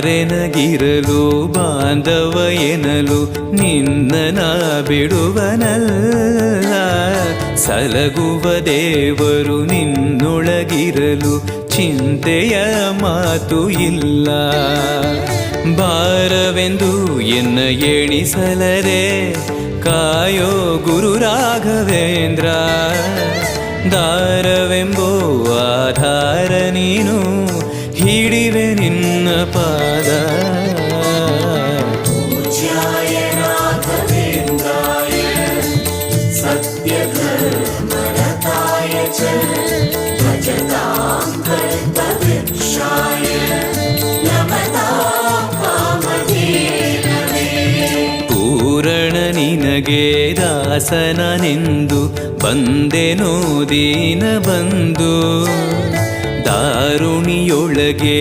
ಬಾರೆನಗಿರಲು ಬಾಂಧವ ಎನಲು ನಿನ್ನ ಬಿಡುವನಲ್ಲ. ಸಲಗುವ ದೇವರು ನಿನ್ನೊಳಗಿರಲು ಚಿಂತೆಯ ಮಾತು ಇಲ್ಲ. ಭಾರವೆಂದು ಎನ್ನ ಎಣಿಸಲರೆ ಕಾಯೋ ಗುರು ರಾಘವೇಂದ್ರ. ದಾರವೆಂಬೋ ಆಧಾರ ನೀನು ಹಿಡಿವೆ ನಿನ್ನ ಪಾದ. ಪೂಜ್ಯಾಯ ರಾಘವೇಂದ್ರಾಯ ಸತ್ಯಧರ್ಮರತಾಯ ಚ ಭಜತಾಂ ಕಲ್ಪವೃಕ್ಷಾಯ ನಮತಾಂ ಕಾಮಧೇನವೇ. ಪೂರಣ ನಿನಗೆ ದಾಸನನೆಂದು ಬಂದೆನೋ ದೀನ ಬಂದು ದಾರುಣಿಯೊಳಗೆ